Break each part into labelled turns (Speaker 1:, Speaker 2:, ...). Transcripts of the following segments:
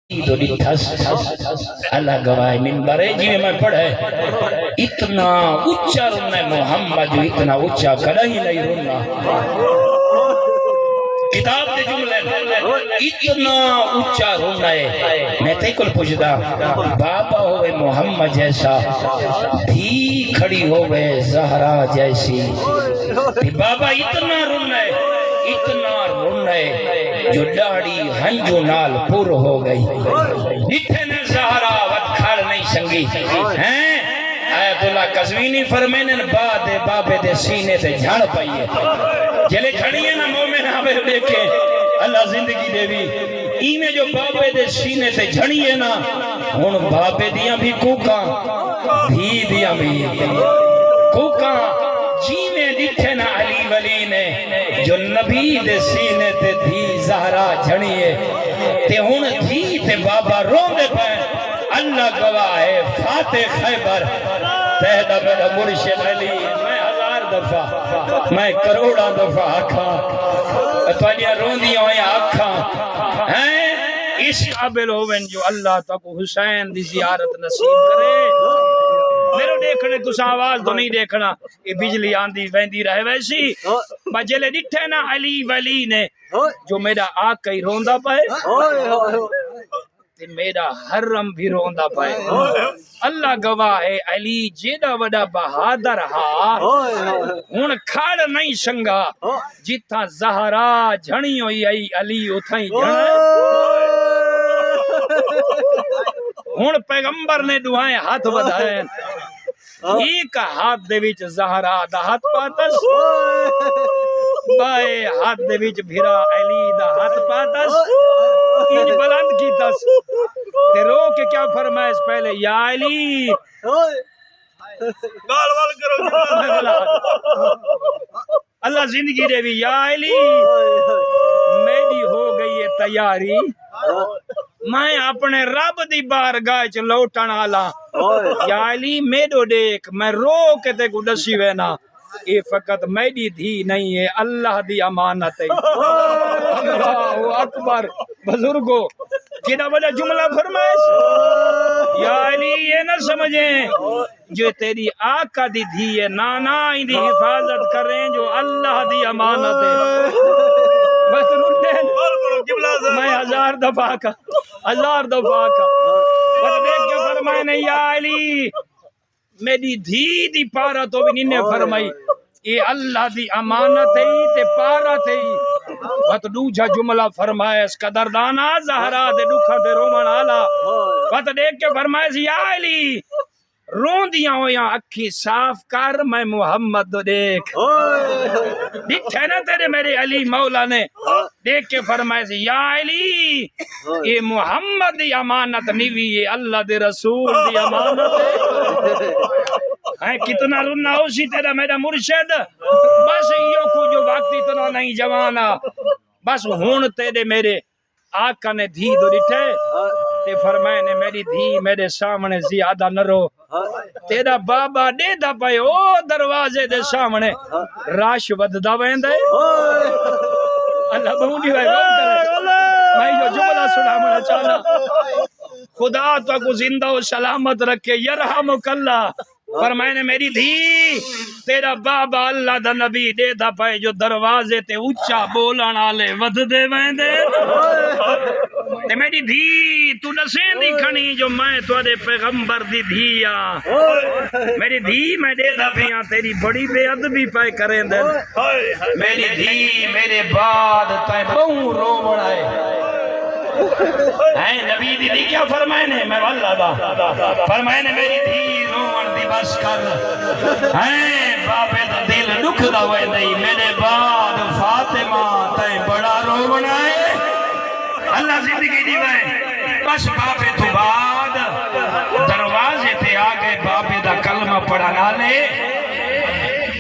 Speaker 1: تو ڈٹھس اللہ گواہ منبر ہے جی میں پڑھے اتنا اچھا رونا محمد جو اتنا اچھا کڑا ہی نہیں رونا کتاب دے جملے اتنا اچھا رونا ہے میں تے کل پوچھدا بابا ہوئے محمد جیسا بھی کھڑی ہوئے زہرا جیسی بابا اتنا رونا ہے جو ڈاڑی ہنجو نال پور ہو گئی ڈٹھے نے زہرا وکھڑ نہیں سنگی ہیں آیت اللہ قزوینی فرمینے بعد بابے دے سینے تے جھڑ پائیے جلے کھڑیے نا مومن آبے دیکھے اللہ زندگی دے بھی ایمیں جو بابے دے سینے تے جھڑیے نا ہون بابے دیاں بھی کوکاں بھی دیاں بھی کوکاں جیویں ڈٹھے نا علی ولی نے جو نبی دے سینے تے دھی زہرا جھڑیے تے ہون دھی تے بابا رون دے پائیں اللہ گواہ ہے فاتح خیبر تہدہ میرا مرشد علی میں 1000 دفعہ میں کروڑا دفعہ آکھاں توانیاں رون دیاں ہوئے آکھاں ہیں اس قابل ہوئن جو اللہ تک حسین دی زیارت نصیب کرے میرے دیکھنے تُسا آواز تو نہیں دیکھنا یہ بجلی آندھی ویندی رہے ویسی بجلے ڈٹھے نا علی ولی نے جو میرا آقا ہی روندہ پائے تے میرا حرم بھی روندہ پائے اللہ گواہ ہے علی جیڑا وڈا بہادر ہا ہن کھڑ نہیں سنگا جتھا زہرا جھڑی ہوئی آئی علی اتھائی جھڑ ہن پیغمبر نے دعائیں ہاتھ بدھائیں ایک ہاتھ دے وچ زہرا دا ہاتھ پاتس بائے ہاتھ دے وچ بھرا علی دا ہاتھ پاتس انج بلند کی تس تے رو کے کیا فرمائے اس پہلے یا علی گال وال کرو اللہ زندگی دے بھی یا علی میری ہو گئی ہے تیاری میں اپنے رب دی بارگاہ چ لوٹن آلا یا علی میڈو دیکھ میں رو کے تے کو دسی وینا یہ فقط میری دھی نہیں ہے اللہ دی امانت ہے اللہ اکبر بزرگو جنہ بڑا جملہ فرمائش یا علی یہ نہ سمجھیں جو تیری آقا دی دھی ہے نانا ہی دی حفاظت کریں جو اللہ دی امانت ہے بس رنڈین میں 1000 دفعہ کا 1000 دفعہ کا بس دیکھ کے فرمائے نہیں یا علی میری دھی دی پارا تو بھی نہیں فرمائی یہ اللہ دی امانت ہے تے پارا تے وقت دوجہ جملہ فرمائے اس قدردانا زہرا دے دکھا تے رومن آلا وقت دیکھ کے فرمائے یا علی رون دیاں ہویاں اکھی صاف کر میں محمد دیکھ دیکھے نا تیرے میرے علی مولا نے دیکھ کے فرمائے یا علی یہ محمد دی امانت نیوی ہے اللہ دے رسول دی امانت ہے کتنا رونا ہو سی تیرا میرا مرشد بس یہ کو جو وقت اتنا نہیں جوانا بس ہون تیرے میرے آقا نے دھی دو ڈٹھے تے فرمائے نے میری دھی میرے سامنے زیادہ نہ رو تیرا بابا دے دا پائے او دروازے دے سامنے راش وددا ویندے اللہ بہونی ہوئے غور کرے میں جو جملہ سنا منا چاہنا خدا تو کو زندہ و سلامت رکھے یرحمک اللہ فرمائے نے میری دھی تیرا بابا اللہ دا نبی دے دا پائے جو دروازے تے اچھا بولن آلے ود دے ویندے تے میری دھی تو نسین دی کھنی جو میں تو دے پیغمبر دی دھیا میری دھی میں دے دا پیاں تیری بڑی بے ادبی پائے کریں دے میری دھی میرے بعد تے بہوں رو بڑھائے نبی دی کیا فرمائے نے میں واللہ دا فرمائے نے میری دھی روان دی بس کر بابے دا دل دکھ دا ہوئے نہیں میرے بعد فاطمہ تے بڑا روان ہے اللہ زندگی دی وے بس بابے تو بعد دروازے تے آگے بابے دا کلمہ پڑھنا لے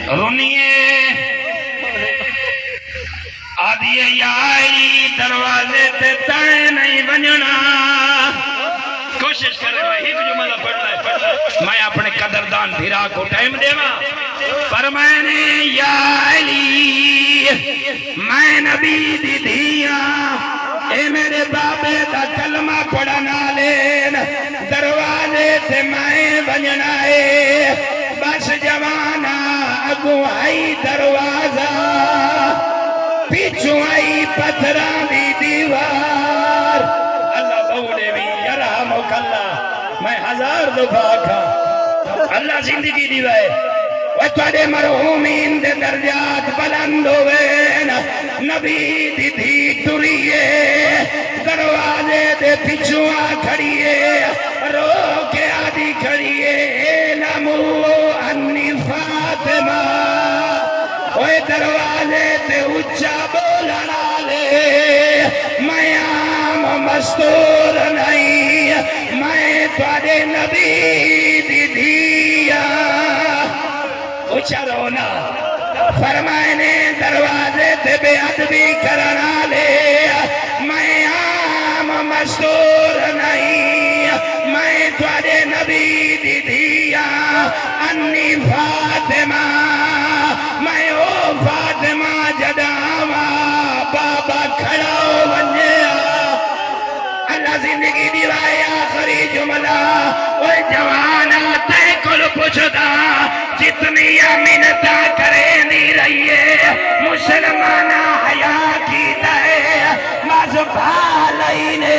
Speaker 1: رونیے آدھیے یا آئی دروازے تے تائیں نہیں بننا کوشش کرے میں ایک جملہ پڑھ لائے میں اپنے قدردان بھیرا کو ٹائم دے پر میں نے یا علی میں نبی دی دیا اے میرے بابے دا کلمہ پڑھنا لین دروازے سے میں بننا ہے بس جوانا اگو آئی دروازہ پیچھو آئی پتھران دی دیوار اللہ بولے بھی یرحمک اللہ میں 1000 دفعہ کھا اللہ زندگی دیوائے وَتَوَدے مرحومین دے درجات بلند ہوئے نبی دی دھی تریے دروازے دے پچھوا کھڑیے رو کے آدھی کھڑیے نمو انی فاطمہ اوے دروازے تے اچھا بولنا لے میں عام مستور نہیں میں توڑے نبی دی دیا اچھا رونا فرمائے نے دروازے تے بے ادبی کرنا لے میں عام مستور نہیں میں توڑے نبی دی دیا انی فاطمہ میں او فاطمہ جداوا بابا کھڑا ہو بنیا اللہ زندگی دیوائے آخری جملہ وہ جوانا تے کل پوچھتا جتنی منتا کرے نہیں رہیے مسلمانہ حیا کی دائے مذبح لینے